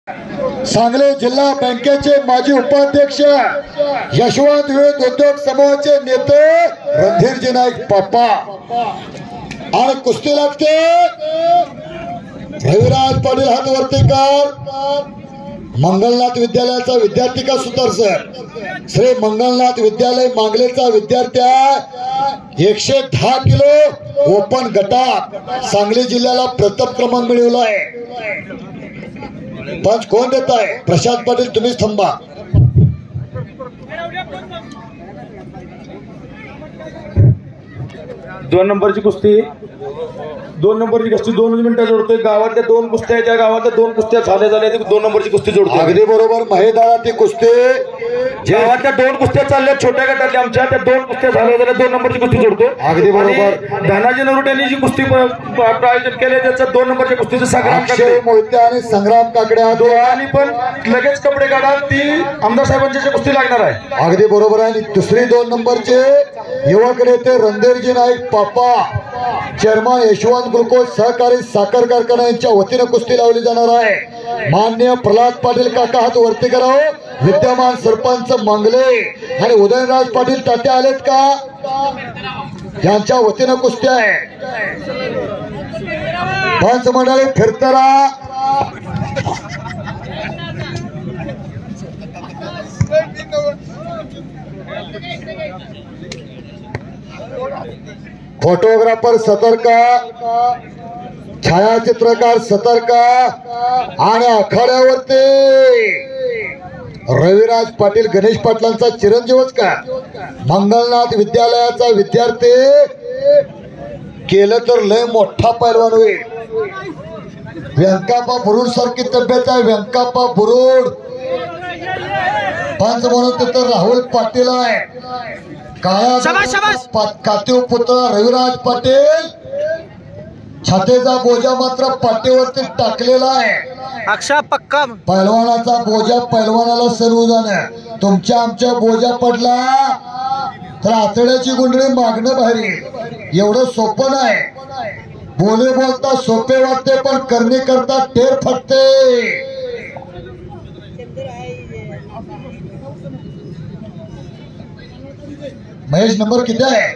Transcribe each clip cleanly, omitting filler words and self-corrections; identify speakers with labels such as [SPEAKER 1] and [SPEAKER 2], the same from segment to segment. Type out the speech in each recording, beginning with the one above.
[SPEAKER 1] सांगली जिल्हा बँकेचे माजी उपाध्यक्ष, यशवंत विविध उद्योग समूहाचे नेते रणधीरजी नाईक पापा आणि कुस्ती लागते रविराज पाटील हातवर्तीकर, मंगलनाथ विद्यालयाचा विद्यार्थी का सुतार सर, श्री मंगलनाथ विद्यालय मांगलेचा विद्यार्थी आहे। 110 किलो ओपन गटात सांगली जिल्ह्याला प्रथम क्रमांक मिळवला आहे। पंच कोण देत आहे? प्रशांत पाटील, तुम्हीच थांबा।
[SPEAKER 2] दोन नंबरची कुस्ती 2 मिनिटं जोडतोय। गावातल्या 2 कुस्त्या, त्या गावातल्या 2 कुस्त्या झाल्या 2 नंबरची कुस्ती जोडतोय।
[SPEAKER 1] अगदी बरोबर महेदारा ती कुस्ती,
[SPEAKER 2] गावातल्या 2 कुस्त्या चालल्या छोट्या गटातल्या आमच्या, त्या 2 कुस्त्या झाल्या 2 नंबरची कुस्ती जोडतो।
[SPEAKER 1] अगदी बरोबर।
[SPEAKER 2] धनाजी नरोटे यांनी जी कुस्ती आयोजन केले त्याचं 2 नंबरच्या कुस्तीचं संग्राम
[SPEAKER 1] अक्षय मोहिते आणि संग्राम काकडे
[SPEAKER 2] आणि पण लगेच कपडे काढा, ती आमदार साहेबांची कुस्ती लागणार आहे।
[SPEAKER 1] अगदी बरोबर आहे। दुसरी 2 नंबरचे युवक नेते रणधीरजी नाईक पापा, चेअरमन यशवंत ग्लुकोज सहकारी साखर कारखाना यांच्या वतीने कुस्ती लावली जाणार आहे। माननीय प्रल्हाद पाटील काका हात वरती करावं, विद्यमान सरपंच मंगले आणि उदयनराज पाटील तात्या आलेत का? यांच्या वतीने कुस्ती आहे। पंच मंडळी फिरतरा फोटोग्राफर सतर्क, छायाचित्रकार सतर्क आणि आखाड्यावरती रविराज पाटील गणेश पाटलांचा चिरंजीवच का मंगलनाथ विद्यालयाचा विद्यार्थी केलं तर लय मोठा पैलवान होईल। व्यंकाप्पा बुरुड सारखी तब्येत आहे, व्यंकाप्पा बुरुड। पंच म्हणून तिथं राहुल पाटील आहे, कात्यो पुतळा रविराज पाटील, छातीचा बोजा मात्र पाठीवरती टाकलेला आहे।
[SPEAKER 3] अक्षा पक्का
[SPEAKER 1] पैलवानाचा बोजा पैलवानाला सर्व जाण, तुमच्या आमच्या बोजा पडला तर आतड्याची गुंडळी मागणं भारी। एवढं सोपं नाही, बोले बोलता सोपे वाटते पण करणे करता टेर फटते। महेश नंबर किती आहे?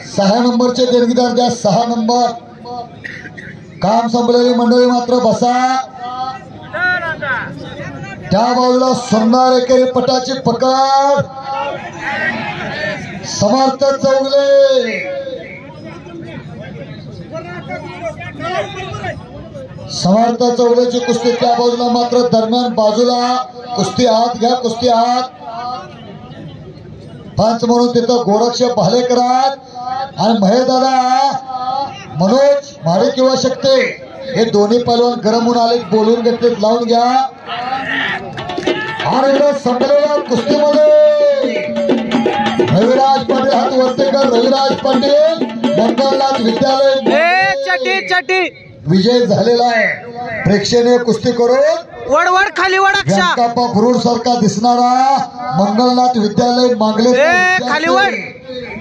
[SPEAKER 1] 6 नंबरचे देणगीदार द्या, 6 नंबर। काम संपलेली मंडळी मात्र बसा। त्या बाजूला सोनार एकेरी पटाची पकड, समर्थ चौगले, समर्थ चौगलेची कुस्ती त्या बाजूला मात्र दरम्यान बाजूला कुस्ती हात घ्या, कुस्ती हात। पंच म्हणून तिथं गोरक्ष भालेकरात आणि महेदादा मनोज माडे किंवा शकते हे दोन्ही पैलवान गरम होऊन आले, बोलून घेतले, लावून घ्या। आणि संपलेल्या कुस्तीमध्ये रविराज पाटील हात वर्तेकर, रविराज पाटील मंगलनाथ विद्यालय विजय झालेला आहे। प्रेक्षणीय कुस्ती करून
[SPEAKER 3] वडवड खाली वड,
[SPEAKER 1] व्यंकाप्पा बुरुड सारखा दिसणारा मंगलनाथ विद्यालय मांगले
[SPEAKER 3] खाली वड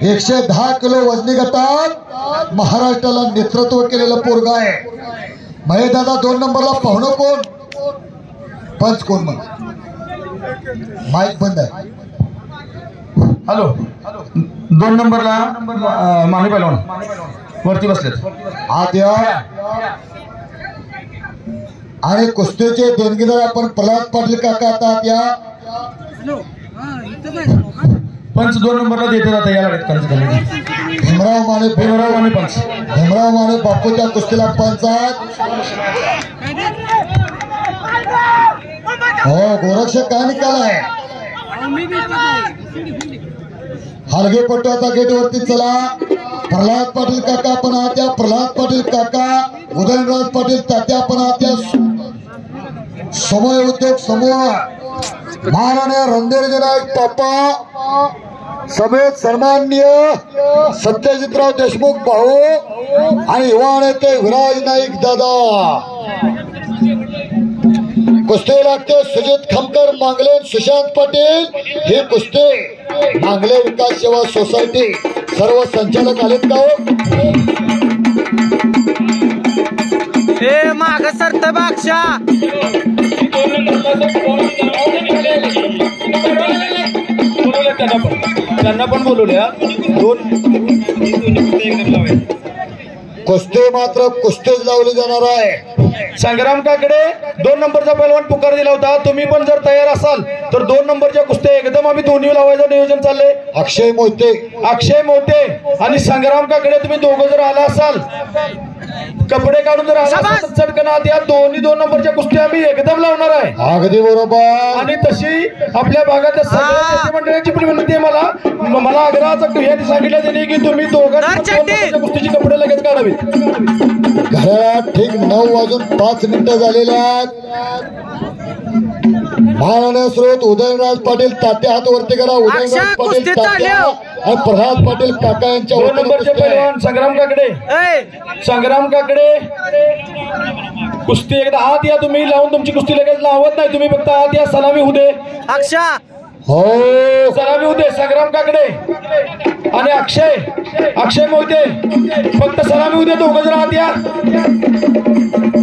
[SPEAKER 1] 110 किलो वजनी गटात महाराष्ट्राला नेतृत्व केलेलं पोरगा आहे। महेदादा 2 नंबरला पाहुणं कोण? पंच कोण? मग माईक बंद आहे।
[SPEAKER 2] हॅलो, 2 नंबरला माने पैलवान वरती बसलेत,
[SPEAKER 1] आद्या आणि कुस्तीचे देणगीदार आपण प्रल्हाद पाटील काका आता या
[SPEAKER 2] पंच 2 नंबरला देते जाता याला
[SPEAKER 1] भीमराव माने,
[SPEAKER 2] पंच
[SPEAKER 1] भीमराव माने बापू त्या कुस्तीला पंचायत। हो, गोरक्ष काय निकाल आहे? हलगेपट्टू आता गेट वरती चला। प्रल्हाद पाटील काका पण आत्या, प्रल्हाद पाटील काका, उदयनराज पाटील तात्या पण आत्या, समय उद्योग समूह माननीय रणधीरजी नाईक पापा समेत सन्माननीय सत्यजितराव देशमुख भाऊ आणि युवा नेते विराज नाईक दादा। कुस्ती लागते सुजित खमकर मांगले, सुशांत पाटील। हे कुस्ती मांगले विकास सेवा सोसायटी सर्व संचालक आलेत का?
[SPEAKER 3] हे माग सरत बाक्षा
[SPEAKER 2] त्यांना पण बोलवल्या
[SPEAKER 1] कुस्ती मात्र कुस्तीच लावली जाणार आहे.
[SPEAKER 2] संग्राम काकडे 2 नंबरचा पैलवान पुकार दिला होता. तुम्ही पण जर तयार असाल तर 2 नंबरच्या कुस्त्या एकदम आम्ही दोन्ही लावायचं नियोजन चाललंय.
[SPEAKER 1] अक्षय
[SPEAKER 2] मोहिते आणि संग्राम काकडे तुम्ही दोघं जर आला असाल कपडे काढून जर आला असाल चटकन आत या. दोन्ही 2 नंबरच्या कुस्त्या आम्ही एकदम लावणार आहे.
[SPEAKER 1] अगदी बरोबर.
[SPEAKER 2] आणि तशी आपल्या भागातल्या सगळ्या मंडळाची पण विनंती आहे. मला आग्रहाचं यांनी सांगितलं त्यांनी की तुम्ही दोघांच्या कुस्तीची कपडे लगेच काढावीत.
[SPEAKER 1] घड्याळात ठीक 9:05 झालेल्या आहेत. महाराणा स्रोत उदयनराज पाटील तात्या हात वरती करा. उदयनराज पाटील तात्या आणि प्रल्हाद पाटील काका यांच्या
[SPEAKER 2] 2 नंबरचे पैलवान संग्राम काकडे कुस्ती एकदा आत या. तुम्ही लावून तुमची कुस्ती लगेच लावत नाही. तुम्ही फक्त आत या. सलामी होऊ दे.
[SPEAKER 1] हो
[SPEAKER 2] सलामी होऊ दे. संग्राम काकडे आणि अक्षय मोहिते फक्त सलामी होऊ दे. दोघं जण आत या.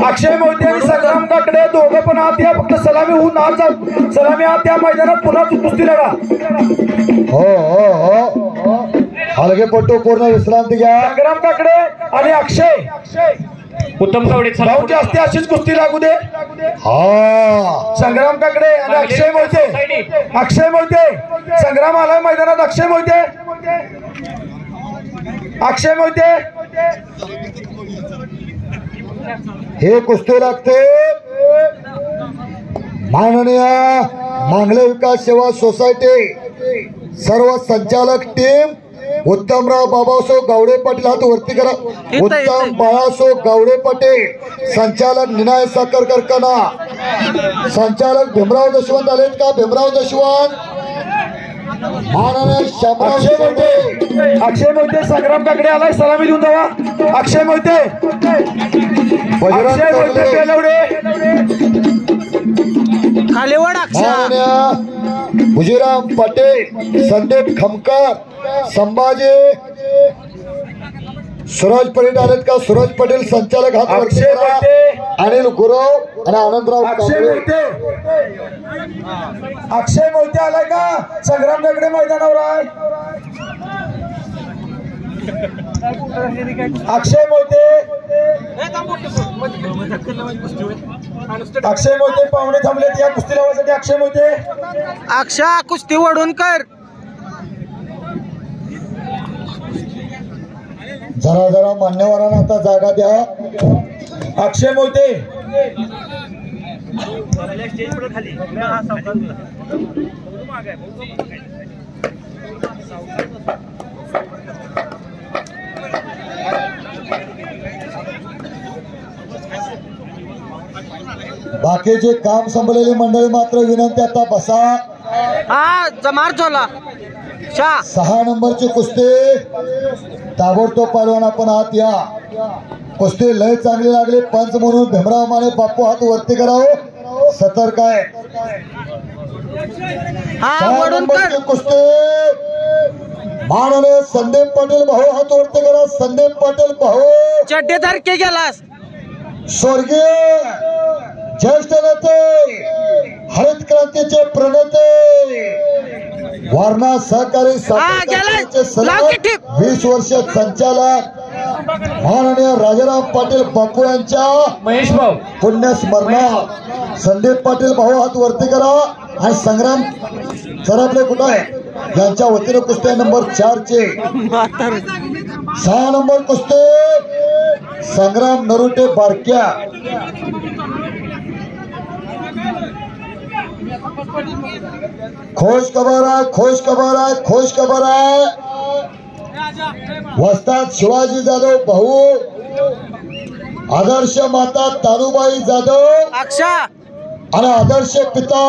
[SPEAKER 2] अक्षय मोहिते आणि संग्राम काकडे दोघं पण आत या. फक्त सलामी होऊन आत जा. सलामी आत या. मैदानात पुन्हा कुस्ती लढा.
[SPEAKER 1] हो हलगेपट्टू पूर्ण विश्रांती घ्या.
[SPEAKER 2] संग्राम काकडे आणि अक्षय उत्तम कावडे भाऊची असते अशीच कुस्ती लागू दे.
[SPEAKER 1] हा
[SPEAKER 2] संग्राम काकडे आणि अक्षय मोहिते संग्राम आलाय मैदानात. अक्षय मोहिते
[SPEAKER 1] हे कुस्ती लागते. माननीय मांगले विकास सेवा सोसायटी सर्व संचालक टीम उत्तमराव बाबासाहेब गावडे पाटील हात वरती करा. उत्तम बाळासाहेब गावडे पाटील संचालक निनाय साखर कारखाना संचालक भीमराव दशवंत आलेत का? भीमराव दशवंत माननीय
[SPEAKER 2] अक्षय मोहिते संग्राम काकडे आलाय. सलामी देऊन जावा. अक्षय मोहिते
[SPEAKER 1] भुजीराम पटेल संदीप खमकर संभाजी सूरज पटेल आलेत का? सूरज पटेल संचालक हात वरती करा. अनिल गुरव आणि आनंदराव
[SPEAKER 2] अक्षय मोहिते आलाय का? संग्राम काकडे मैदानावर आहे. अक्षय मोहिते पाहुणे थांबलेत या कुस्ती लावायसाठी. अक्षय
[SPEAKER 3] कुस्ती वडून कर.
[SPEAKER 1] जरा मान्यवरांना आता जागा द्या.
[SPEAKER 2] अक्षय मोहिते
[SPEAKER 1] बाकीचे काम संपलेली मंडळी मात्र विनंती आता बसा.
[SPEAKER 3] जमार झोला
[SPEAKER 1] 6 नंबरची कुस्ती ताबडतोब पैलवान आपण आत या. कुस्ती लय चांगली लागली. पंच म्हणून भीमराव माने बापू हात वरती करावं. सतर्क आहे. 6 नंबरची कुस्ती माननीय संदीप पाटील भाऊ हात वरती करा. संदीप पाटील भाऊ
[SPEAKER 3] चड्डे धरके गेलास.
[SPEAKER 1] स्वर्गीय ज्येष्ठ नेते हरित क्रांतीचे प्रणेते वारणा सहकारी साखर सलग 20 वर्ष संचालक माननीय राजाराम पाटील बापू यांच्या
[SPEAKER 2] महेश भाऊ
[SPEAKER 1] पुण्यस्मरणार्थ संदीप पाटील भाऊ हात वरती करा. आणि संग्राम सराफले कुठं आहे यांच्या वतीने कुस्ती नंबर 4 चे 6 नंबर कुस्ती संग्राम नरुटे बारक्या. खुश खबर आहे. वस्ताद शिवाजी जाधव भाऊ आदर्श माता तानुबाई जाधव आणि आदर्श पिता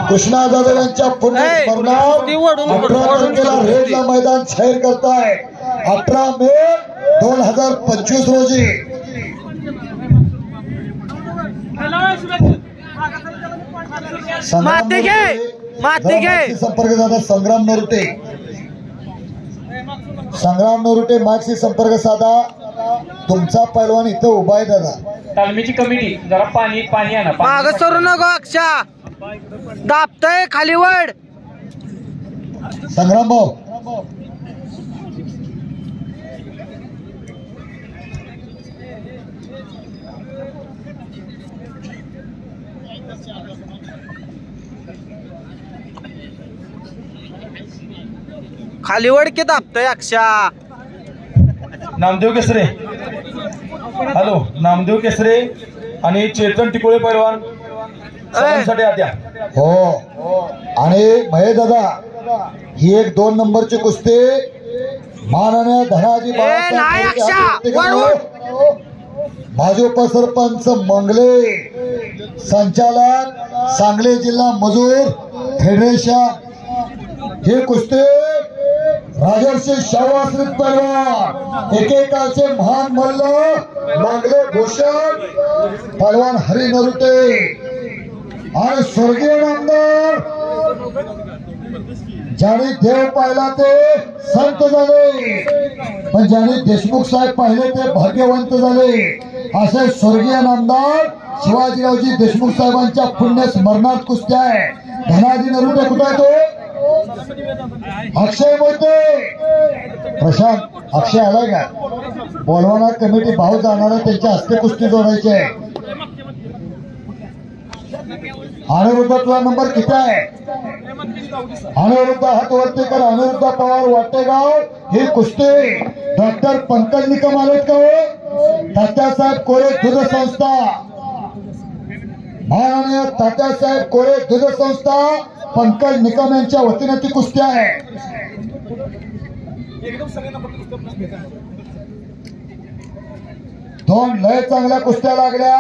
[SPEAKER 1] कृष्णा जाधव यांच्या पुण्यस्मरणार्थ 18 तारखेला रेडला मैदान जाहीर करताय. 18 मे 2025 रोजी. संपर्क साधा संग्राम नरुटे मागशी संपर्क साधा. तुमचा पैलवान इथं उभा आहे दादा.
[SPEAKER 4] तालमीची कमिटी जरा पाणी आणा.
[SPEAKER 3] माग सरू नको अक्षा दाबतय खाली वड.
[SPEAKER 1] संग्राम भाऊ
[SPEAKER 3] खाली वड की दाबतय अक्षा.
[SPEAKER 2] नामदेव केसरे, हॅलो, नामदेव केसरे आणि चेतन टिकोळे पैलवान सगळ्यांसाठी आद्या.
[SPEAKER 1] हो. आणि महेश दादा ही एक 2 नंबरची कुस्ती माननीय धनाजी
[SPEAKER 3] नाही अक्षा.
[SPEAKER 1] माजी उपसरपंच मंगले, संचालक सांगली जिल्हा मजूर फेडरेशन. ही कुस्ती राजर्षी शाहू पैलवान, एकेकाचे महान मल्ल मंगले भूषण पैलवान हरी नरुटे आणि स्वर्गीय नामदार ज्याने देव पाहिला ते संत झाले, पण ज्याने देशमुख साहेब पाहिले ते भाग्यवंत झाले. असे स्वर्गीय नामदार शिवाजीरावजी देशमुख साहेबांच्या पुण्य स्मरणात कुस्त्या आहे. धनाजी नरुटे कुठे आहे तो? अक्षय मोहिते. प्रशांत अक्षय आलाय का? बोलवाना कमिटी भाऊ जाणार त्यांच्या हस्ते कुस्ती जोडायची आहे. अनिरुद्ध तुला नंबर किती आहे? अनिरुद्ध हात वरती कर. अनिरुद्ध पवार वाटेगाव. ही कुस्ती डॉक्टर पंकज निकम आलेत का हो? तात्यासाहेब कोरे दूध संस्था, माननीय तात्यासाहेब कोरे दूध संस्था पंकज निकम यांच्या वतीने ती कुस्ती आहे. दोन लय चांगल्या कुस्त्या लागल्या.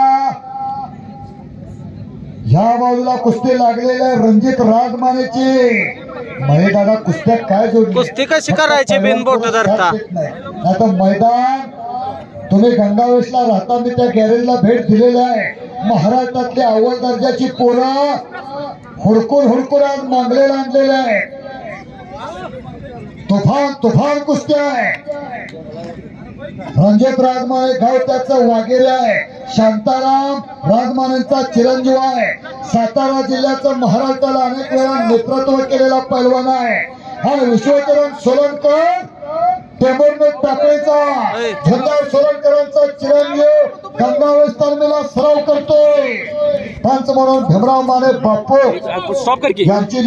[SPEAKER 1] ह्या बाजूला कुस्ती लागलेल्या रणजित राजमानेची. मैदानात कुस्त्या काय जोडली?
[SPEAKER 3] कुस्ती कशी करायची बिनबोट धरता?
[SPEAKER 1] आता मैदान तुम्ही गंगावेशला राहता, मी त्या गॅरेजला भेट दिलेली आहे. महाराष्ट्रातल्या अव्वल दर्जाची पोरं हुडकून आज मागलेला आणलेलं आहे. तुफान कुस्त्या आहे. रणजित राजमाने गाव त्याचं वागेरे आहे. शांताराम राजमानेंचा चिरंजीव आहे. सातारा जिल्ह्याचं महाराष्ट्राला अनेक वेळा नेतृत्व केलेला पैलवान आहे. आणि विश्वचरण सोलनकर टेंबूरमेट टाकळीचा झेंडा सोलनकरांचा चिरंजीव गंगावेश तालमीला सराव करतोय. पंच म्हणून भीमराव माने बापू यांची